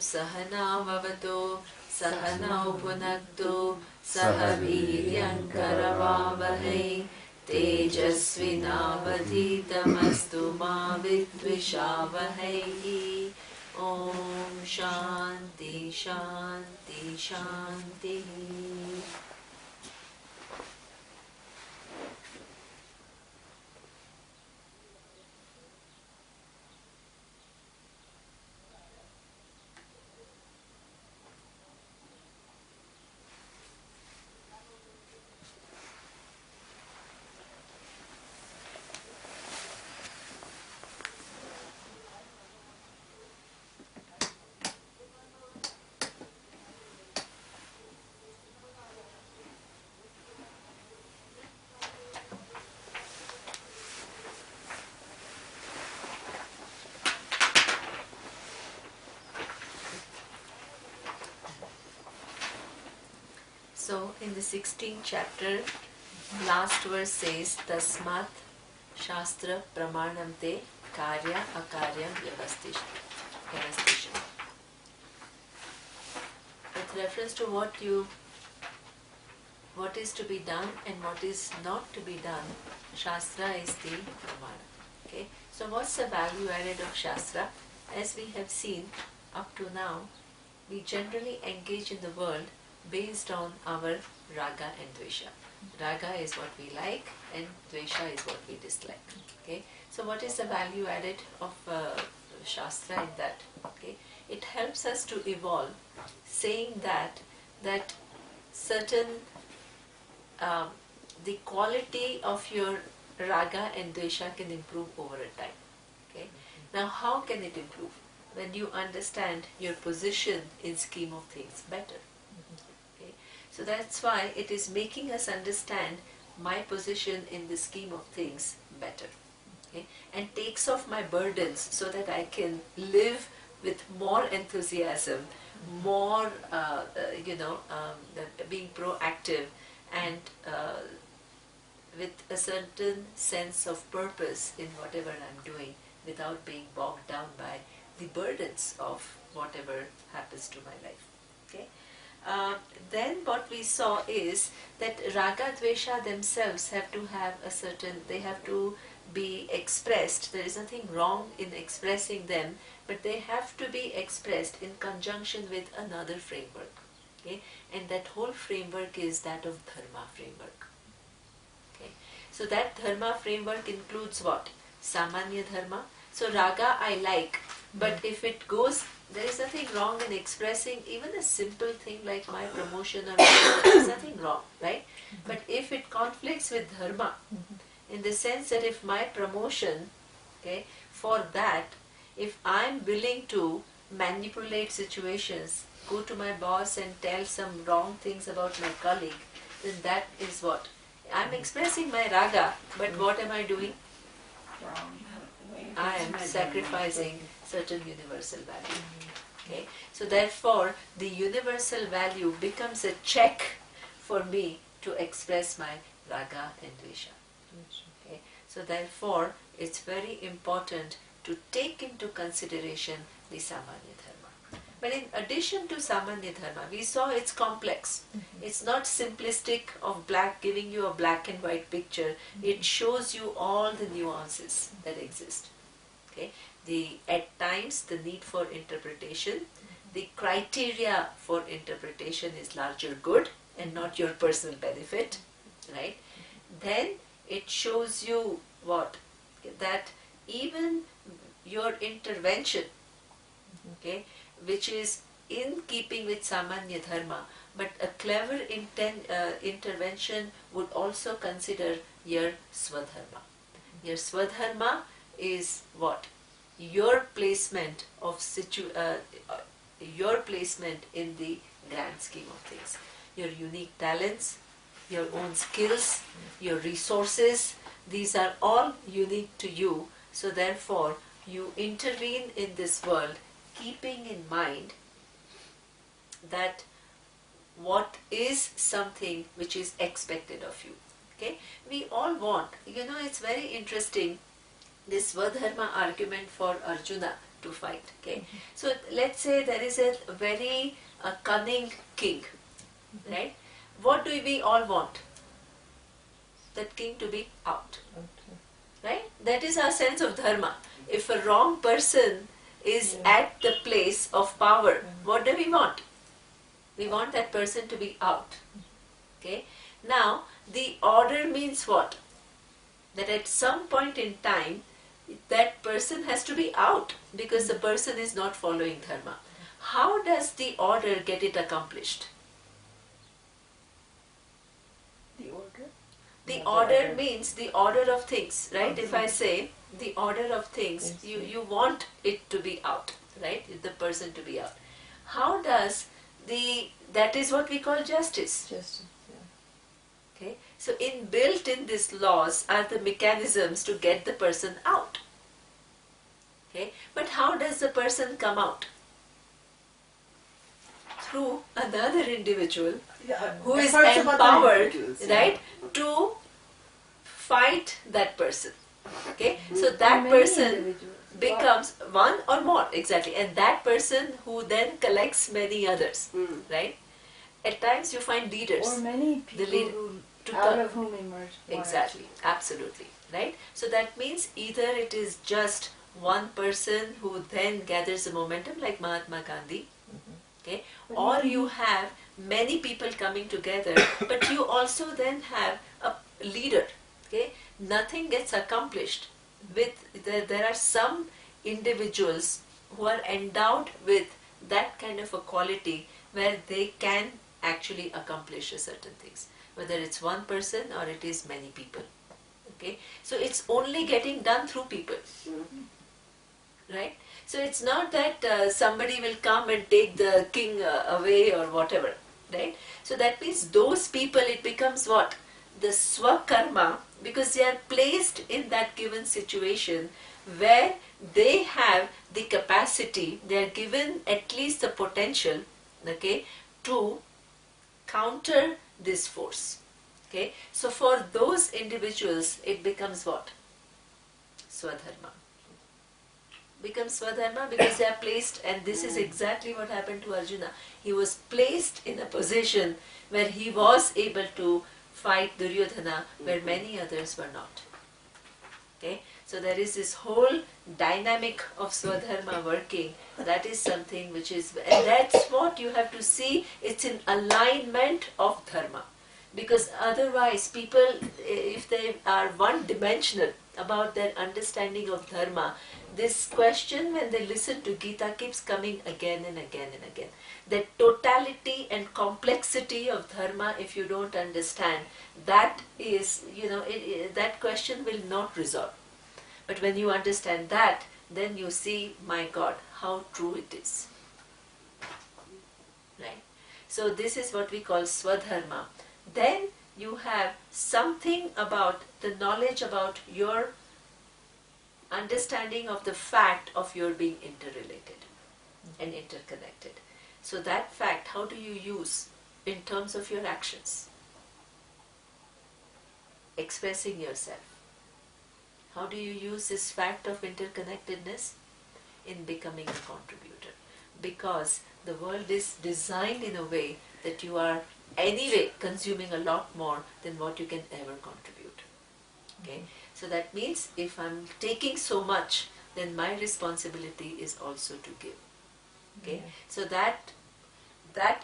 Sahana Vavato Sahanau Punaktu Sahaviryankaravavahai Tejasvinavadhitamastu ma vidvishavahai. Om Shanti Shanti Shanti. So, in the 16th chapter, last verse says, Tasmat Shastra Pramanamte Karya Akaryam Vyavastishan. With reference to what is to be done and what is not to be done, Shastra is the Pramana. Okay? So, what's the value added of Shastra? As we have seen up to now, we generally engage in the world based on our raga and dvesha. Raga is what we like and dvesha is what we dislike. Okay? So what is the value added of Shastra in that? Okay? It helps us to evolve, saying that certain the quality of your raga and dvesha can improve over a time. Okay? Now how can it improve? When you understand your position in scheme of things better. So that's why it is making us understand my position in the scheme of things better. Okay? And takes off my burdens so that I can live with more enthusiasm, more, being proactive and with a certain sense of purpose in whatever I'm doing without being bogged down by the burdens of whatever happens to my life. Okay? Then what we saw is that raga dvesha themselves have to have they have to be expressed. There is nothing wrong in expressing them, but they have to be expressed in conjunction with another framework. Okay? And that whole framework is that of dharma framework. Okay? So that dharma framework includes what? Samanya dharma. So raga I like, but if it goes, there is nothing wrong in expressing even a simple thing like my promotion or there is nothing wrong, right? But if it conflicts with dharma, in the sense that if my promotion, okay, for that, if I'm willing to manipulate situations, go to my boss and tell some wrong things about my colleague, then that is what? I'm expressing my raga, but what am I doing? I am sacrificing certain universal value. Okay? So therefore, the universal value becomes a check for me to express my raga and dvesha. Okay? So therefore, it's very important to take into consideration the samanya dharma. But in addition to samanya dharma, we saw it's complex. It's not simplistic of giving you a black and white picture. It shows you all the nuances that exist. Okay? At times the need for interpretation, the criteria for interpretation is larger good and not your personal benefit, right? Then it shows you what? That even your intervention, okay, which is in keeping with samanya dharma, but a clever intervention would also consider your swadharma. Your swadharma is what? Your placement in the grand scheme of things. Your unique talents, your own skills, your resources, these are all unique to you. So therefore, you intervene in this world keeping in mind that what is something which is expected of you. Okay? We all want, it's very interesting, this Svadharma argument for Arjuna to fight. Okay, so let's say there is a very cunning king, right? What do we all want? That king to be out, right? That is our sense of dharma. If a wrong person is at the place of power, what do we want? We want that person to be out. Okay. Now, the order means what? That at some point in time, that person has to be out because the person is not following dharma. How does the order get it accomplished? The order? The order means the order of things, right? If I say the order of things, you want it to be out, right? The person to be out. How does that is what we call justice. Justice, Okay, so inbuilt in these laws are the mechanisms to get the person out. Okay, but how does the person come out? Through another individual who is empowered, right, to fight that person. Okay, so that person becomes one or more, exactly, and that person who then collects many others, right? At times you find leaders. Or many people out of whom emerge. Exactly, absolutely, right? So that means either it is just one person who then gathers the momentum like Mahatma Gandhi, okay, or you have many people coming together, but you also then have a leader, okay? Nothing gets accomplished with, there are some individuals who are endowed with that kind of a quality where they can actually accomplish certain things, whether it's one person or it is many people. Okay, so it's only getting done through people, right? So it's not that somebody will come and take the king away or whatever, right? So that means those people, it becomes what? The swakarma, because they are placed in that given situation where they have the capacity, they are given at least the potential, okay, to counter this force. Okay, so for those individuals, it becomes what? Swadharma. Becomes Swadharma because they are placed, and this is exactly what happened to Arjuna. He was placed in a position where he was able to fight Duryodhana where many others were not. Okay, so there is this whole dynamic of Swadharma working. That is something which is, and that's what you have to see. It's in alignment of dharma. Because otherwise people, if they are one-dimensional about their understanding of dharma, this question when they listen to Gita keeps coming again and again and again. The totality and complexity of dharma, if you don't understand, that is, that question will not resolve. But when you understand that, then you see, my God, how true it is. Right? So this is what we call Swadharma. Then you have something about the knowledge about your understanding of the fact of your being interrelated and interconnected. So that fact, how do you use in terms of your actions? Expressing yourself. How do you use this fact of interconnectedness? In becoming a contributor. Because the world is designed in a way that you are anyway consuming a lot more than what you can ever contribute. Okay? So that means if I'm taking so much, then my responsibility is also to give. Okay? So that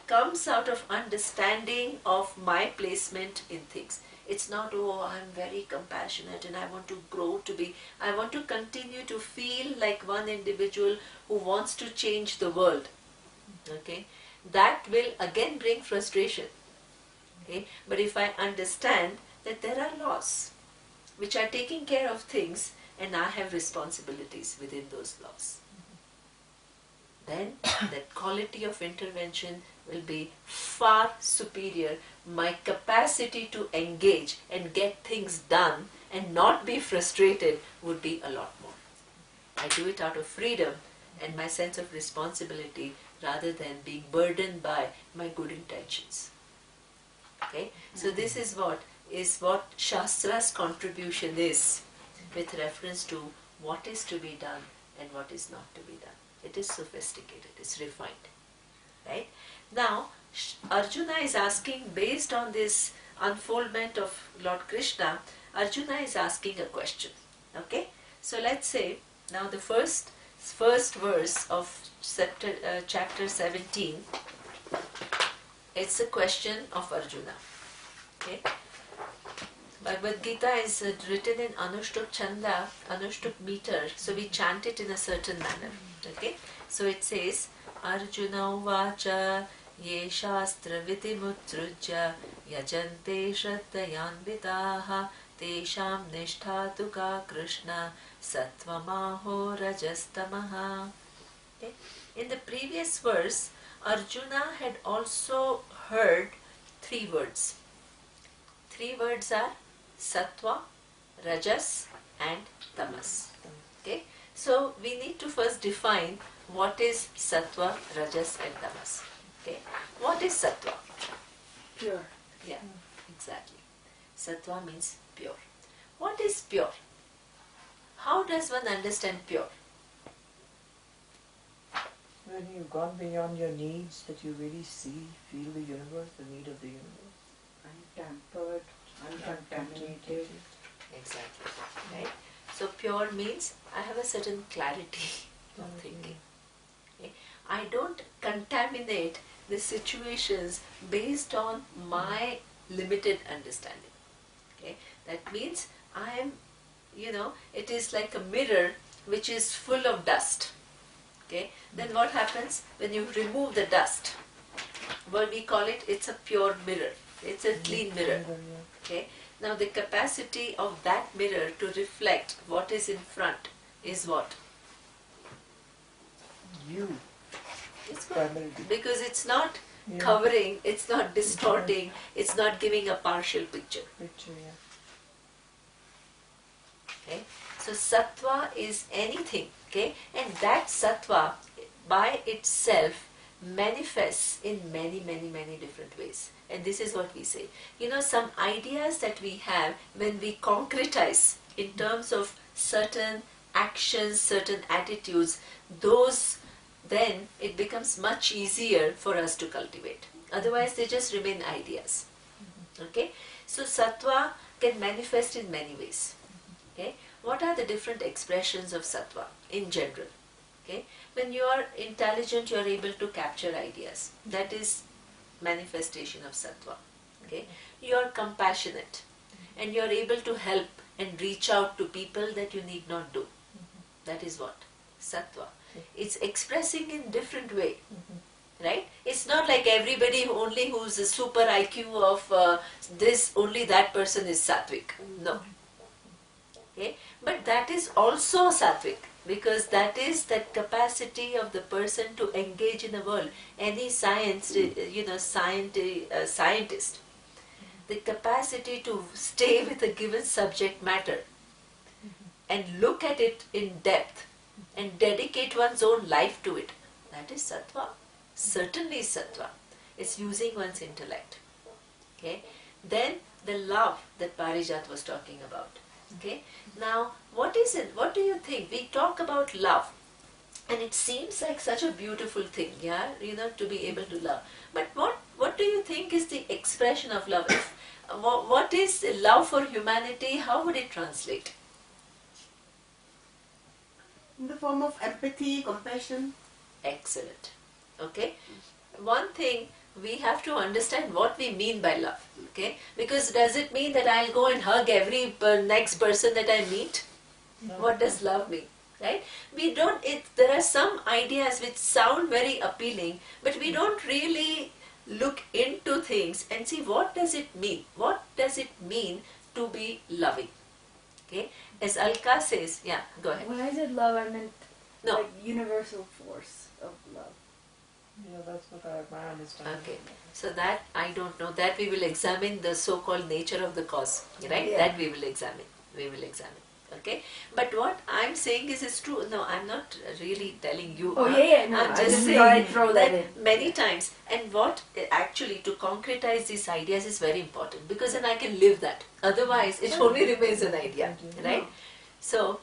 comes out of understanding of my placement in things. It's not, oh, I'm very compassionate and I want to grow to be, I want to continue to feel like one individual who wants to change the world. Okay? That will again bring frustration. Okay? But if I understand that there are laws which are taking care of things and I have responsibilities within those laws, then that quality of intervention will be far superior. My capacity to engage and get things done and not be frustrated would be a lot more. I do it out of freedom and my sense of responsibility rather than being burdened by my good intentions. Okay? So this is what Shastra's contribution is with reference to what is to be done and what is not to be done. It is sophisticated, it's refined. Right? Now, Arjuna is asking, based on this unfoldment of Lord Krishna, Arjuna is asking a question. Okay? So let's say, now the first verse of chapter 17, it's a question of Arjuna. Okay? Bhagavad Gita is written in Anushtuk Chanda, Anushtuk meter, so we chant it in a certain manner. Okay? So it says, Arjuna uvacha ye shastra vitimutrujya yajante shraddhayanvitaha tesham nishtha ka Krishna sattvamaho rajastamaha. Okay? In the previous verse, Arjuna had also heard 3 words. 3 words are Sattva, Rajas and Tamas. Okay? So we need to first define what is Sattva, Rajas and Tamas. Okay? What is Sattva? Pure. Yeah, exactly. Sattva means pure. What is pure? How does one understand pure? When you've gone beyond your needs, that you really see, feel the universe, the need of the universe. Untampered, uncontaminated. Exactly. Right? So pure means I have a certain clarity of thinking. Okay? I don't contaminate the situations based on my limited understanding. Okay? That means I am, it is like a mirror which is full of dust. Okay? Then what happens when you remove the dust? Well, we call it, it's a pure mirror. It's a clean mirror. Okay? Now the capacity of that mirror to reflect what is in front is what? You. It's good. Because it's not covering, it's not distorting, it's not giving a partial picture. Okay? So sattva is anything. Okay? And that sattva by itself manifests in many, many, many different ways. And this is what we say. Some ideas that we have, when we concretize in terms of certain actions, certain attitudes, those, then it becomes much easier for us to cultivate. Otherwise, they just remain ideas. Okay? So sattva can manifest in many ways. Okay? What are the different expressions of sattva in general? Okay? When you are intelligent, you are able to capture ideas. That is manifestation of sattva. Okay? You are compassionate and you are able to help and reach out to people that you need not do. That is what? Sattva. It's expressing in different way. Right? It's not like everybody only who's a super IQ of this, only that person is sattvic. No. Okay? But that is also sattvic, because that is that capacity of the person to engage in the world. Any scientist, the capacity to stay with a given subject matter and look at it in depth and dedicate one's own life to it, that is sattva. Certainly sattva. It's using one's intellect. Okay? Then the love that Parijat was talking about. Okay? Now, what is it? What do you think? We talk about love, and it seems like such a beautiful thing, yeah, to be able to love. But what do you think is the expression of love? What is love for humanity? How would it translate? In the form of empathy, compassion. Excellent. Okay? One thing, we have to understand what we mean by love. Okay? Because does it mean that I'll go and hug every next person that I meet? No. What does love mean? Right? We don't, there are some ideas which sound very appealing, but we don't really look into things and see what does it mean? What does it mean to be loving? Okay? As Alka says, yeah, go ahead. When I said love, I meant no. like universal force of love. Yeah, that's what my understanding. Okay, so that I don't know. That we will examine the so-called nature of the cause, right? Yeah. That we will examine. We will examine. Okay, but what I'm saying is true. No, I'm not really telling you. Oh yeah, no, I'm I just thought I'd saying throw that in. many times. And what actually to concretize these ideas is very important, because then I can live that. Otherwise, it only remains an idea, right? So,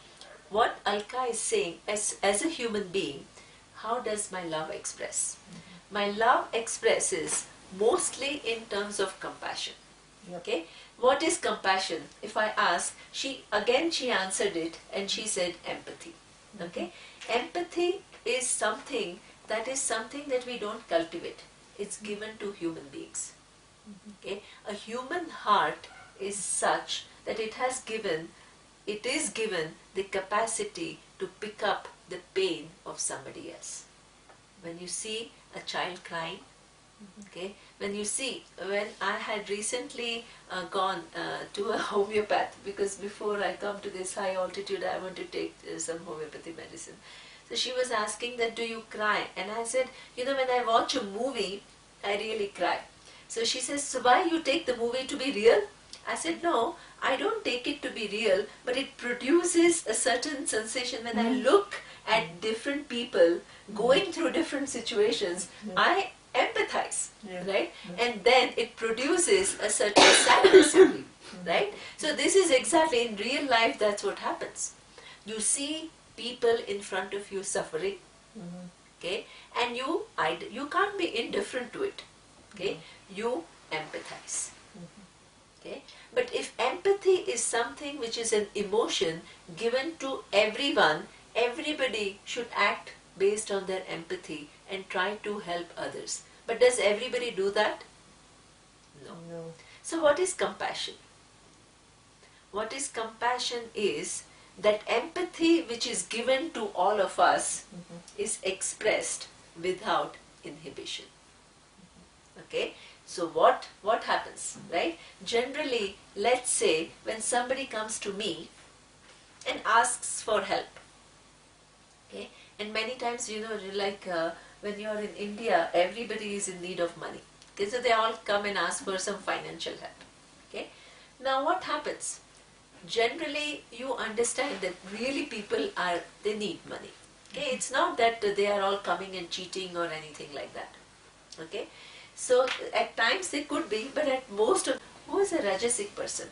what Alka is saying, as a human being, how does my love express? My love expresses mostly in terms of compassion. Yep. Okay, what is compassion? If I ask, she answered it and she said empathy. Okay, empathy is something that we don't cultivate. It's given to human beings. Okay, a human heart is such that it is given the capacity to pick up the pain of somebody else. When you see a child crying, okay, when I had recently gone to a homeopath, because before I come to this high altitude I want to take some homeopathy medicine. So she was asking that, do you cry? And I said, when I watch a movie, I really cry. So she says, so why you take the movie to be real? I said, no, I don't take it to be real, but it produces a certain sensation when I look at different people going through different situations. I empathize, right? And then it produces a certain sadness in me, right? So this is exactly, in real life, that's what happens. You see people in front of you suffering, okay, and you can't be indifferent to it, okay? You empathize. Okay? But if empathy is something which is an emotion given to everyone, everybody should act based on their empathy and try to help others. But does everybody do that? No. So what is compassion? What is compassion is that empathy which is given to all of us is expressed without inhibition. Okay? So what happens, right? Generally, let's say when somebody comes to me and asks for help, okay, and many times, like when you're in India, everybody is in need of money. Okay, so they all come and ask for some financial help. Okay, now what happens? Generally, you understand that really they need money. Okay, it's not that they are all coming and cheating or anything like that. Okay. So at times they could be, but at most of, who is a Rajasic person?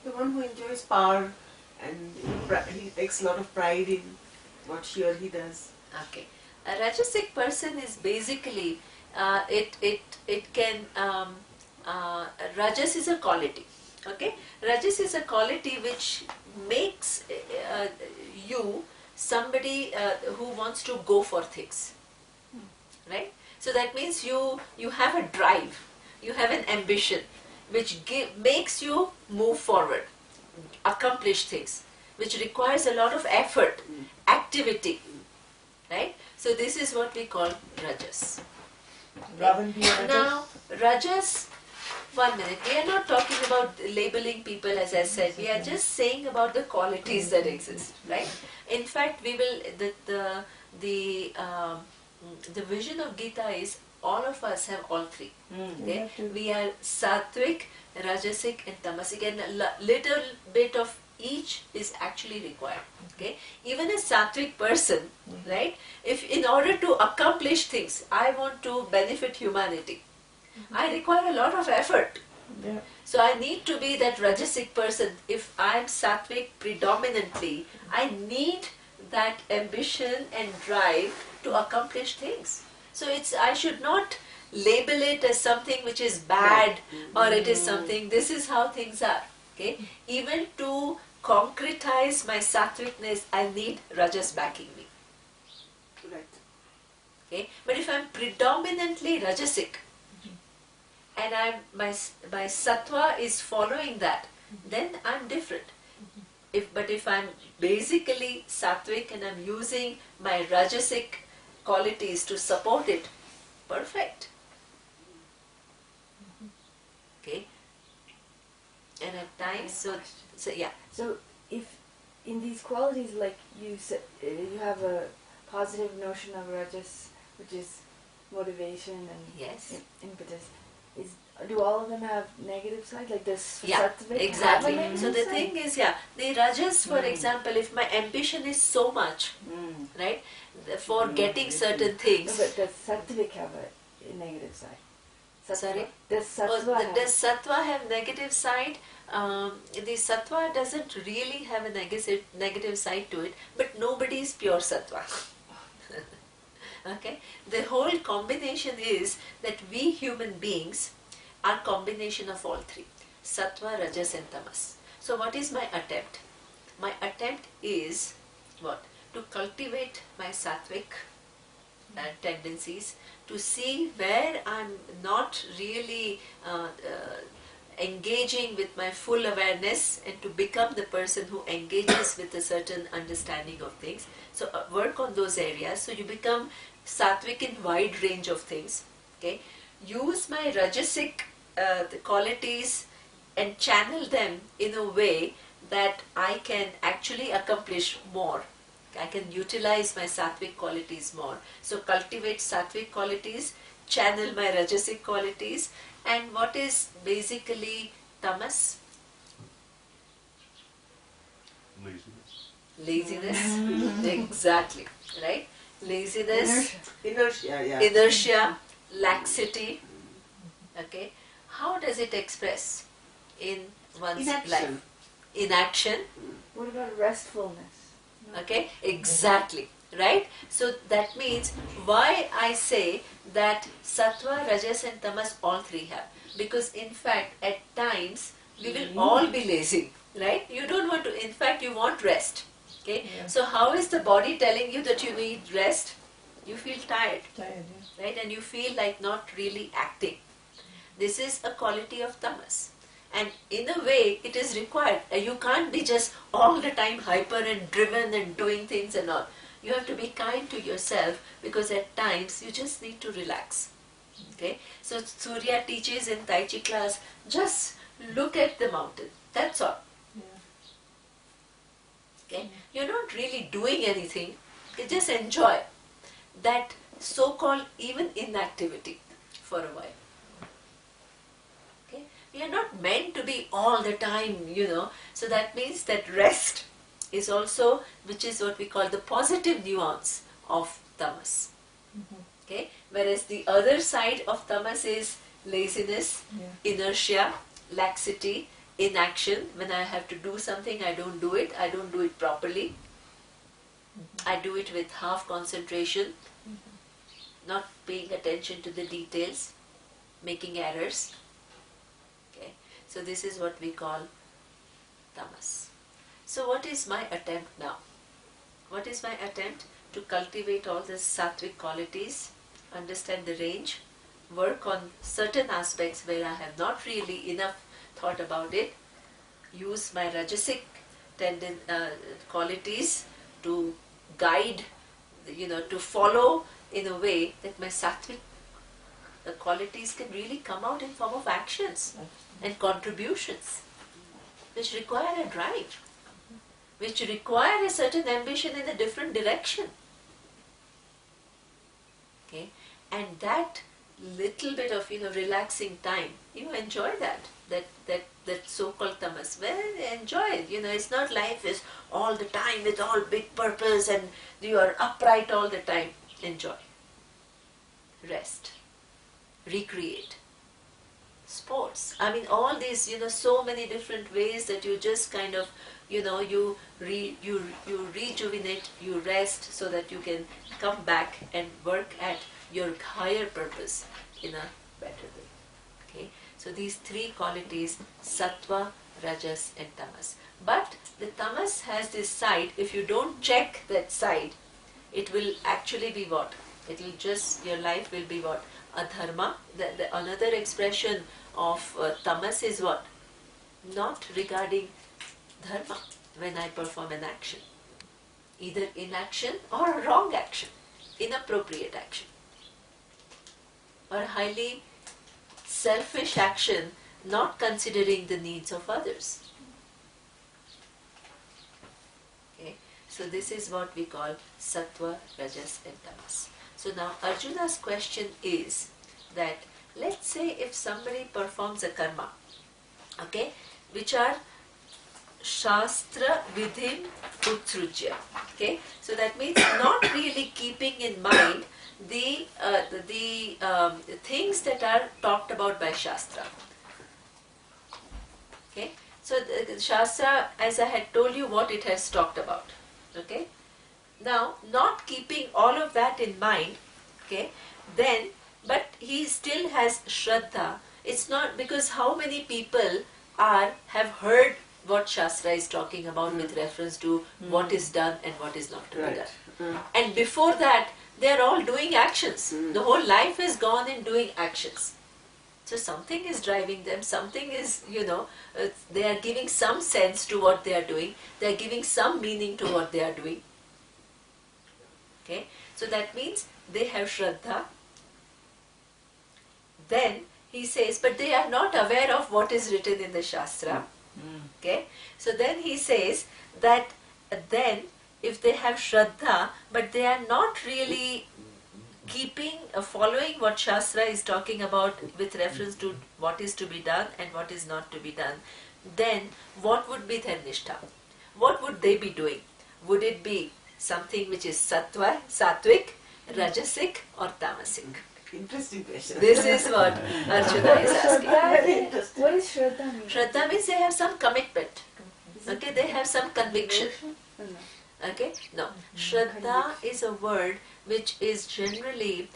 The one who enjoys power and he takes a lot of pride in what she or he does. Okay, a Rajasic person is basically Rajas is a quality. Okay, Rajas is a quality which makes you somebody who wants to go for things. Right? So that means you have a drive, you have an ambition which makes you move forward, accomplish things, which requires a lot of effort, activity. Right? So this is what we call Rajas. Now, Rajas, 1 minute, we are not talking about labeling people, as I said, we are just saying about the qualities that exist. Right? In fact, we will, the vision of Gita is all of us have all three. Okay? We are sattvic, rajasic and tamasic, and a little bit of each is actually required. Okay? Even a sattvic person, right? If in order to accomplish things, I want to benefit humanity, I require a lot of effort. So I need to be that rajasic person. If I am sattvic predominantly, I need that ambition and drive to accomplish things. So I should not label it as something which is bad or it is something, this is how things are. Okay? Even to concretize my sattvicness, I need Rajas backing me. Right. Okay? But if I'm predominantly Rajasic and my sattva is following that, then I'm different. But if I'm basically sattvic and I'm using my Rajasic qualities to support it, perfect. Okay? And at times, so yeah. So if in these qualities, like you said, you have a positive notion of Rajas, which is motivation and Yes. impetus. Do all of them have negative side? Like this Yeah, sattvic exactly. have a So the negative thing is, the Rajas, for example, if my ambition is so much, right, for getting certain side? things. No, but does sattvic have a negative side? Sattva. Sorry? Does sattva have? Does sattva have negative side? the sattva doesn't really have a negative side to it, but nobody is pure sattva. Okay, the whole combination is that we human beings are combination of all three: sattva, rajas, and tamas. So, what is my attempt? My attempt is what? To cultivate my sattvic tendencies, to see where I'm not really engaging with my full awareness, and to become the person who engages with a certain understanding of things. So work on those areas so you become sattvic in wide range of things. Okay, use my rajasic the qualities and channel them in a way that I can actually accomplish more. I can utilize my sattvic qualities more. So cultivate sattvic qualities, channel my rajasic qualities. And what is basically tamas? Laziness. Exactly. Right? Laziness, inertia, laxity. Okay. How does it express in one's life? Inaction. What about restfulness? Okay, exactly, right? So that means why I say that sattva, rajas and tamas all three have. Because in fact at times we will all be lazy, right? You don't want to, in fact you want rest. Okay, so how is the body telling you that you need rest? You feel tired, right? And you feel like not really acting. This is a quality of tamas. And in a way, it is required. You can't be just all the time hyper and driven and doing things and all. You have to be kind to yourself, because at times you just need to relax. Okay? So Surya teaches in Tai Chi class, just look at the mountain. That's all. Okay? You're not really doing anything. You just enjoy that so-called even inactivity for a while. We are not meant to be all the time, So that means that rest is also, which is what we call the positive nuance of tamas. Okay? Whereas the other side of tamas is laziness, inertia, laxity, inaction. When I have to do something, I don't do it. I don't do it properly. I do it with half concentration, not paying attention to the details, making errors. So this is what we call tamas. So what is my attempt now? What is my attempt? To cultivate all the sattvic qualities, understand the range, work on certain aspects where I have not really enough thought about it, use my rajasic qualities to guide, to follow in a way that my sattvic qualities can really come out in form of actions and contributions, which require a drive, which require a certain ambition in a different direction. Okay, and that little bit of relaxing time, enjoy that so-called tamas. Well, enjoy it. It's not life is all the time with all big purpose and you are upright all the time. Enjoy. Rest. Recreate. Sports. I mean, all these, so many different ways that you just kind of, you rejuvenate, you rest so that you can come back and work at your higher purpose in a better way. Okay. So these three qualities, sattva, rajas and tamas. But the tamas has this side, if you don't check that side, it will actually be what? It will just, your life will be what? Adharma. Another expression of tamas is what? Not regarding dharma when I perform an action. Either inaction or a wrong action, inappropriate action, or highly selfish action, not considering the needs of others. Okay, so this is what we call sattva, rajas and tamas. So now Arjuna's question is that, let's say if somebody performs a karma, okay, which are Shastra Vidhim Utsrujya. Okay, so that means not really keeping in mind the things that are talked about by Shastra. Okay, So the Shastra, as I had told you, what it has talked about. Okay. Now, not keeping all of that in mind, okay, then, but he still has Shraddha. It's not because how many people have heard what Shastra is talking about with reference to what is done and what is not to be done. And before that, they are all doing actions. The whole life has gone in doing actions. So something is driving them, something is, they are giving some sense to what they are doing, they are giving some meaning to what they are doing. Okay, so that means they have Shraddha. Then he says, but they are not aware of what is written in the Shastra. Okay, so then he says that then if they have Shraddha, but they are not really following what Shastra is talking about with reference to what is to be done and what is not to be done, then what would be their Nishtha? What would they be doing? Would it be something which is sattvic, rajasic or tamasic? Interesting question. This is what Arjuna is asking. What does Shraddha mean? Shraddha means they have some commitment. Okay, they have some conviction. No. Okay, no. Shraddha is a word which is generally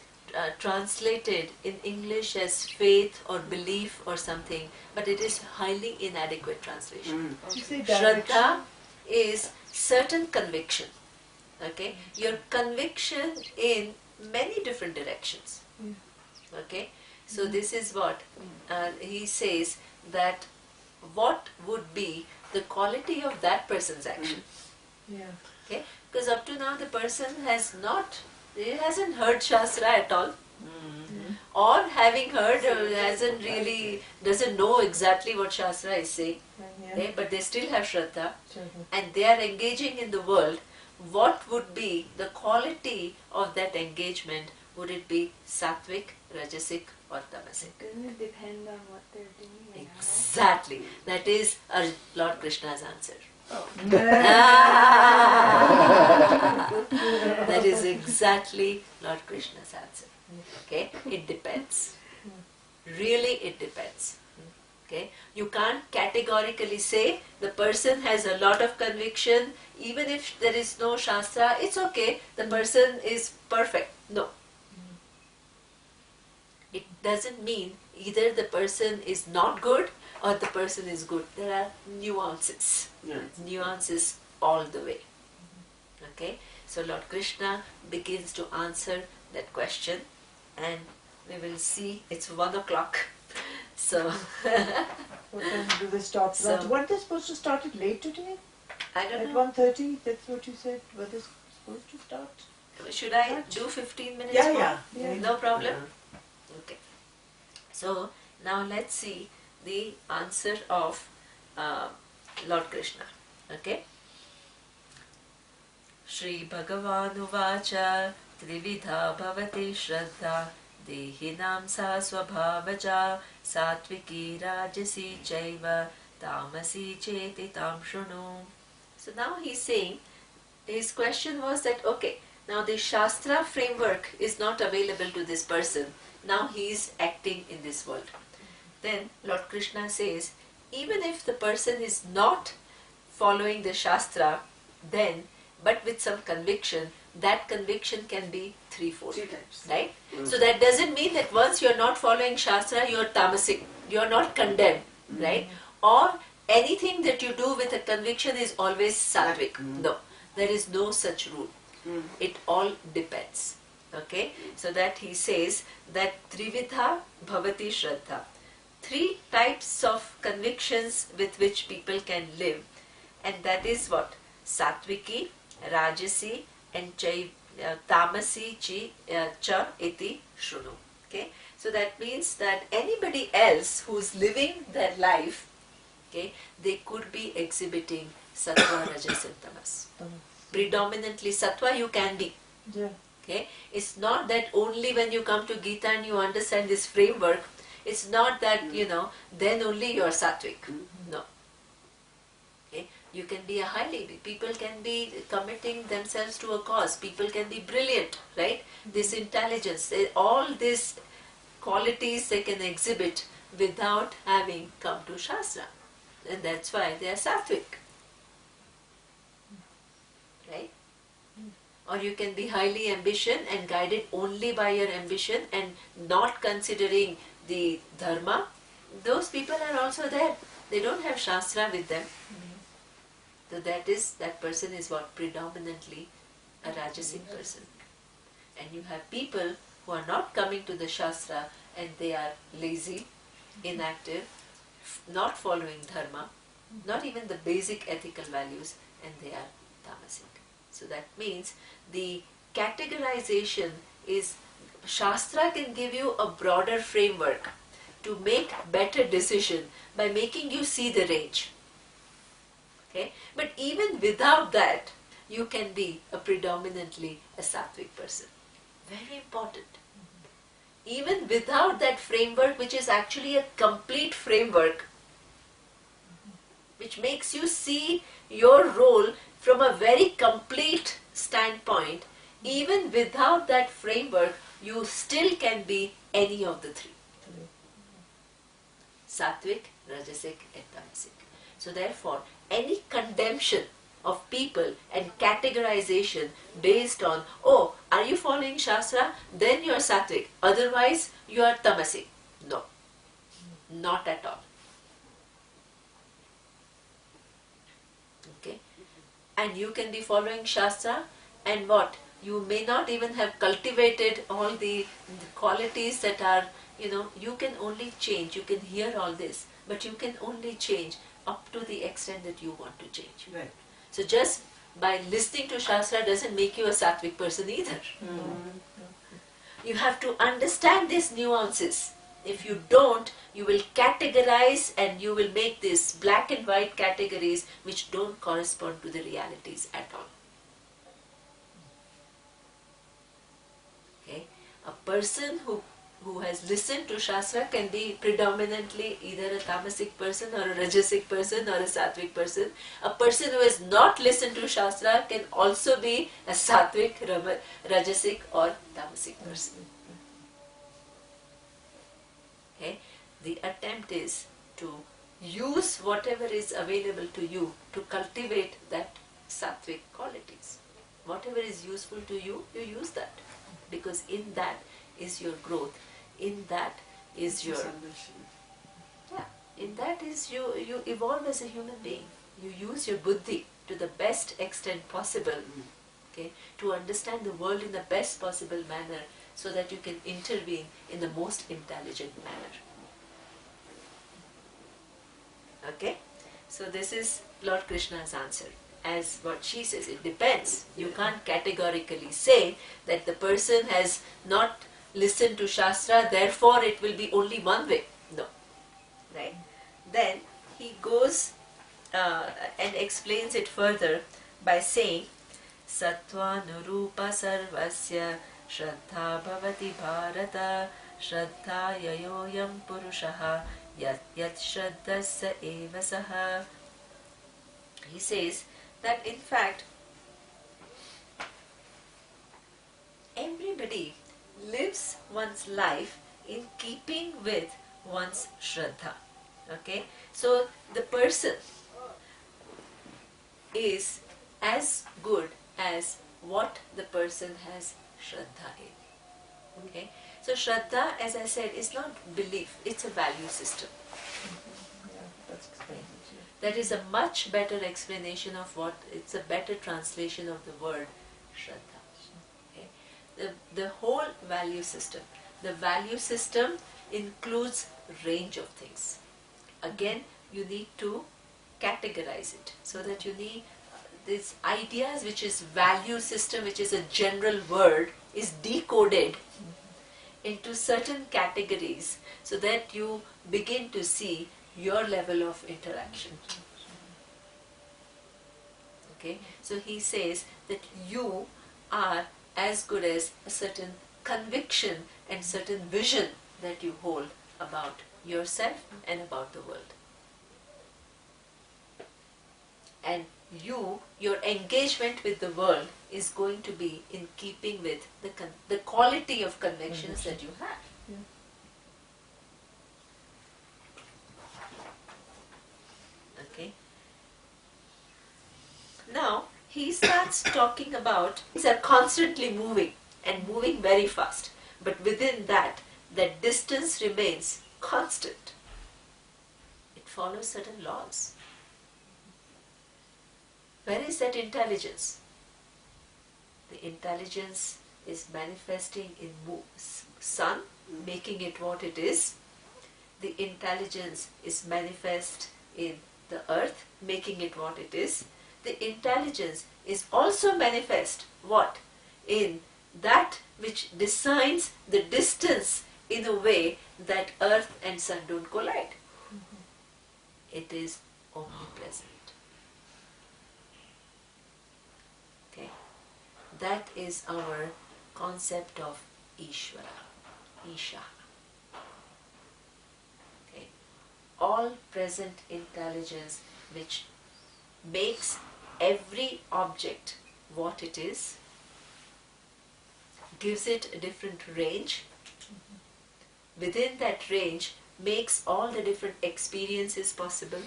translated in English as faith or belief or something, but it is highly inadequate translation. Shraddha is certain conviction. Okay, your conviction in many different directions. Okay, so this is what he says, that what would be the quality of that person's action. Okay, because up to now the person hasn't heard Shastra at all, or having heard doesn't know exactly what Shastra is saying. Okay, but they still have Shraddha and they are engaging in the world. What would be the quality of that engagement? Would it be sattvic, rajasic or tamasic? Doesn't it depend on what they're doing? And Exactly. That is Lord Krishna's answer. That is exactly Lord Krishna's answer. Okay? It depends. Really, it depends. Okay? You can't categorically say the person has a lot of conviction, even if there is no Shastra, it's okay, the person is perfect. No. It doesn't mean either the person is not good or the person is good. There are nuances. Nuances all the way. Okay? So Lord Krishna begins to answer that question, and we will see. It's 1 o'clock. So What time do they start? So- Weren't they supposed to start it late today? I don't At know. 1:30? That's what you said. Were they supposed to start? Should I do 15 minutes Yeah, more? yeah. No problem? Okay. So now let's see the answer of Lord Krishna. Okay? Shri Bhagavan Uvacha Trividha Bhavati Shraddha Dehinam Sa Swabhavaja Satviki Rajasi Chaiva Tamasi Cheti Tam Shrunu. So now he's saying, his question was that, okay, now the Shastra framework is not available to this person. Now he is acting in this world. Then Lord Krishna says, even if the person is not following the Shastra, then, but with some conviction, that conviction can be threefold. 3 times. Right? So that doesn't mean that once you're not following Shastra, you're tamasic, you're not condemned, right? Or anything that you do with a conviction is always sattvic. No, there is no such rule. It all depends. Okay? So that he says that Trividha Bhavati Shraddha. 3 types of convictions with which people can live, and that is what? Sattviki, Rajasi and Tamasi cha iti shrunu. Okay? So that means that anybody else who's living their life, okay, they could be exhibiting Sattva, Rajas and Tamas. Predominantly Sattva you can be. Yeah. Okay? It's not that only when you come to Gita and you understand this framework, it's not that, then only you are sattvic. No. Okay? You can be a highly, people can be committing themselves to a cause, people can be brilliant, right? This intelligence, all these qualities they can exhibit without having come to Shastra. and that's why they are sattvic. Right? Or you can be highly ambitious and guided only by your ambition and not considering the dharma. Those people are also there. They don't have shastra with them. So that person is what? Predominantly a rajasic person. And you have people who are not coming to the shastra and they are lazy, inactive, not following dharma, not even the basic ethical values, and they are tamasic. So that means the categorization is, Shastra can give you a broader framework to make better decision by making you see the range. Okay? But even without that, you can be a predominantly a sattvic person. Very important. Even without that framework, which is actually a complete framework, which makes you see your role from a very complete standpoint, even without that framework, you still can be any of the three. Sattvic, Rajasic and Tamasic. So therefore, any condemnation of people and categorization based on, oh, are you following Shastra? Then you are Sattvic. Otherwise, you are Tamasic. No, not at all. Okay? And you can be following Shastra and what? You may not even have cultivated all the qualities that are, you can only change. You can hear all this, but you can only change up to the extent that you want to change. Right. So just by listening to Shastra doesn't make you a sattvic person either. You have to understand these nuances. If you don't, you will categorize and you will make these black and white categories which don't correspond to the realities at all. Okay? A person who has listened to Shastra can be predominantly either a tamasic person or a rajasic person or a sattvic person. A person who has not listened to Shastra can also be a sattvic, rajasic or tamasic person. Okay? The attempt is to use whatever is available to you to cultivate that sattvic qualities. Whatever is useful to you, you use that. Because in that is your growth. In that is your... Yeah, in that is you evolve as a human being. You use your buddhi to the best extent possible. Okay, to understand the world in the best possible manner so that you can intervene in the most intelligent manner. Okay, so this is Lord Krishna's answer. As what she says, it depends. You can't categorically say that the person has not listened to Shastra, therefore it will be only one way. No. Right? Then he goes and explains it further by saying, Sattvanurupa sarvasya Shraddha bhavati bharata Shraddha yayoyam purushaha Yat shraddhasya eva saha. He says that in fact everybody lives one's life in keeping with one's Shraddha. Okay? So the person is as good as what the person has Shraddha in. Okay? So Shraddha, as I said, is not belief, it's a value system. Yeah, that's explained. That is a much better explanation of what, it's a better translation of the word Shraddha. Okay? The whole value system. The value system includes range of things. Again, you need to categorize it so that you need these ideas, which is value system, which is a general word, is decoded into certain categories so that you begin to see your level of interaction. Okay, so he says that you are as good as a certain conviction and certain vision that you hold about yourself and about the world. And your engagement with the world is going to be in keeping with the quality of convictions that you have. he starts talking about things are constantly moving and moving very fast. But within that distance remains constant. It follows certain laws. Where is that intelligence? The intelligence is manifesting in sun, making it what it is. The intelligence is manifest in the earth, making it what it is. The intelligence is also manifest what? In that which decides the distance in a way that earth and sun don't collide. It is omnipresent. Okay, that is our concept of Ishvara, Isha. Okay, all present intelligence which makes every object what it is, gives it a different range. Within that range makes all the different experiences possible.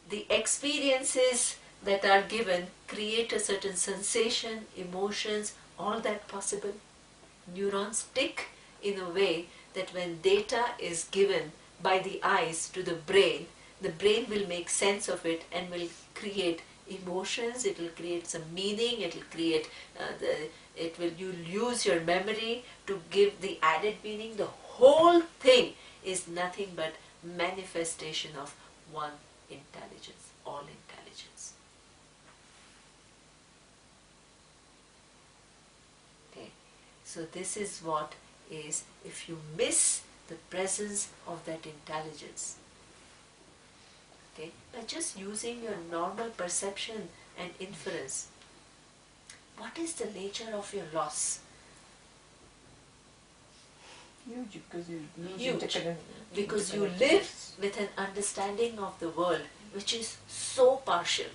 The experiences that are given create a certain sensation, emotions, all that possible. Neurons tick in a way that when data is given by the eyes to the brain will make sense of it and will create emotions, it will create some meaning, it will create, you'll use your memory to give the added meaning. The whole thing is nothing but manifestation of one intelligence, all intelligence. Okay, so this is what is, if you miss the presence of that intelligence, okay, by just using your normal perception and inference, what is the nature of your loss? Huge, because you lose Huge, because you live with an understanding of the world which is so partial.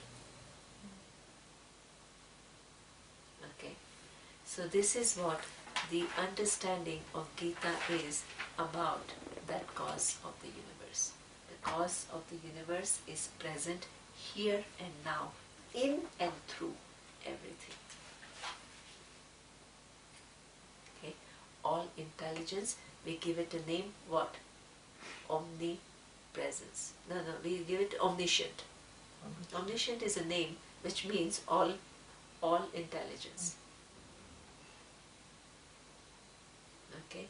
Okay, so this is what the understanding of Gita is about, that cause of the universe. The cause of the universe is present here and now, in and through everything. Okay, all intelligence, we give it a name, what? Omnipresence. No, we give it omniscient. Omniscient is a name which means all intelligence. Okay?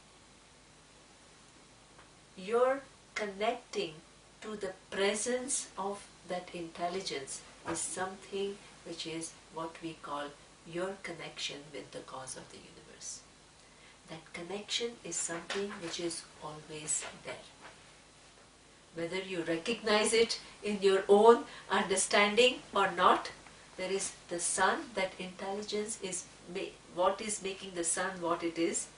You're connecting to the presence of that intelligence is something which is what we call your connection with the cause of the universe. That connection is something which is always there. Whether you recognize it in your own understanding or not, there is the sun, that intelligence is what is making the sun what it is.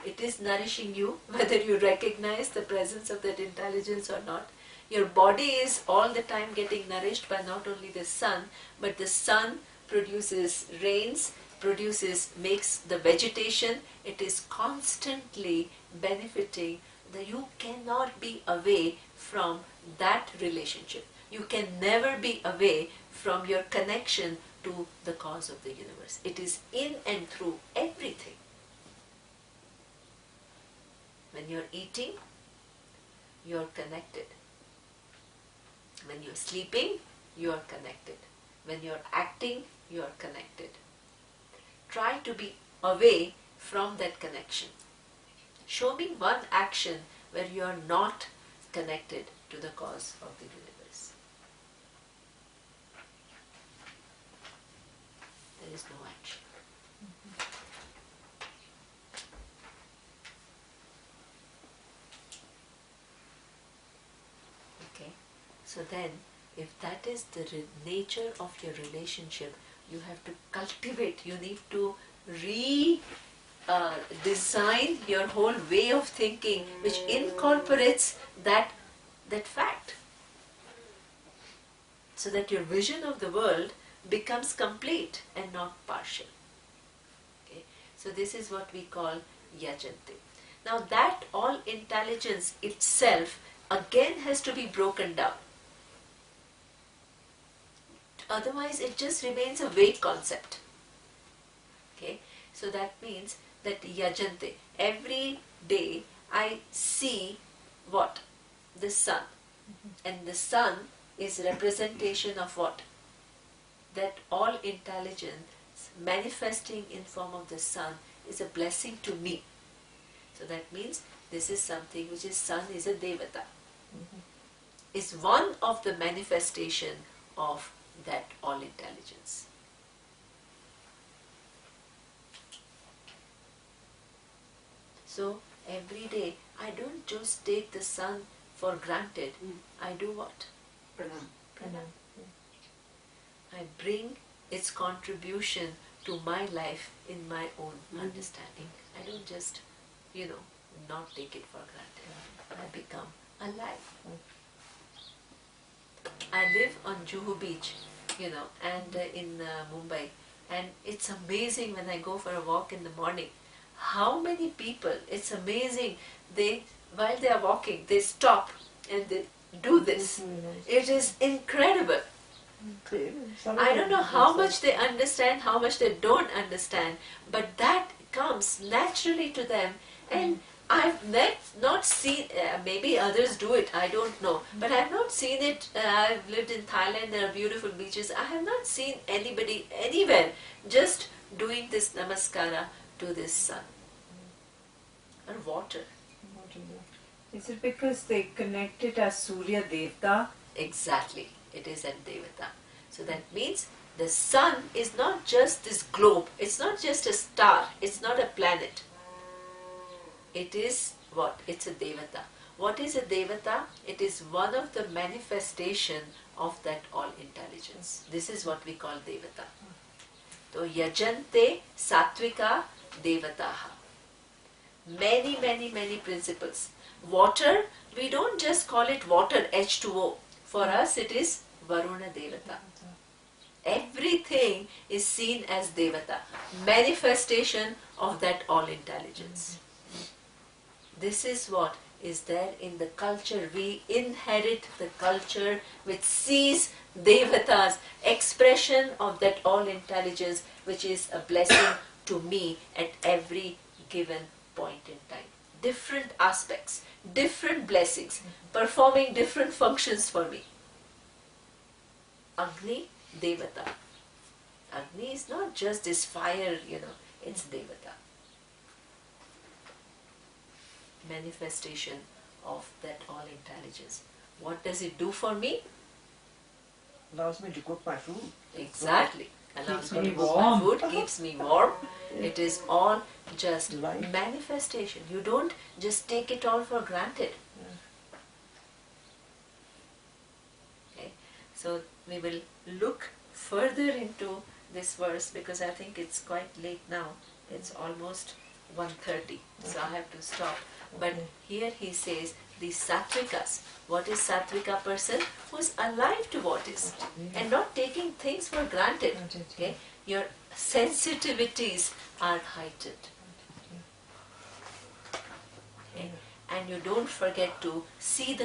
It is nourishing you, whether you recognize the presence of that intelligence or not. Your body is all the time getting nourished by not only the sun, but the sun produces rains, makes the vegetation. It is constantly benefiting. You cannot be away from that relationship. You can never be away from your connection to the cause of the universe. It is in and through everything. When you're eating, you're connected. When you're sleeping, you're connected. When you're acting, you're connected. Try to be away from that connection. Show me one action where you are not connected to the cause of the universe. There is no action. Okay, so then if that is the nature of your relationship, you have to cultivate, you need to design your whole way of thinking which incorporates that fact, so that your vision of the world becomes complete and not partial. Okay? So this is what we call yajanti. Now that all intelligence itself again has to be broken down. Otherwise, it just remains a vague concept. Okay, so that means that yajante, every day I see what? The sun. And the sun is representation of what? That all intelligence manifesting in form of the sun is a blessing to me. So that means this is something which is sun is a devata. Is one of the manifestation of that all intelligence. So every day I don't just take the sun for granted. I do what? Pranam. Pranam. I bring its contribution to my life in my own understanding. I don't just, not take it for granted. I become alive. I live on Juhu Beach, and in Mumbai, and it's amazing when I go for a walk in the morning. How many people, it's amazing, while they are walking, they stop and they do this. It is incredible. I don't know how much they understand, how much they don't understand, but that comes naturally to them, and I've not seen, maybe others do it, I don't know, but I've not seen it. I've lived in Thailand, there are beautiful beaches. I have not seen anybody anywhere just doing this namaskara to this sun or water. Is it because they connect it as Surya Devta? Exactly, it is a devata. So that means the sun is not just this globe, it's not just a star, it's not a planet. It is what? It's a devata. What is a devata? It is one of the manifestation of that all intelligence. This is what we call devata. So yajante satvika devataha. Many, many, many principles. Water, we don't just call it water, H2O. For us it is Varuna Devata. Everything is seen as Devata, manifestation of that all intelligence. This is what is there in the culture. We inherit the culture which sees Devatas, expression of that all intelligence, which is a blessing to me at every given point in time. Different aspects, different blessings, performing different functions for me. Agni, Devata. Agni is not just this fire, it's Devata. Manifestation of that all intelligence. What does it do for me? Allows me to cook my food. Exactly. Allows Keeps me me to cook warm. my food, keeps me warm. It is all just Life. manifestation. You don't just take it all for granted. Okay. So we will look further into this verse because I think it's quite late now. It's almost 1:30, so I have to stop. But here he says the sattvikas. What is sattvika person? Who's alive to what is and not taking things for granted. Okay, your sensitivities are heightened. Okay? And you don't forget to see the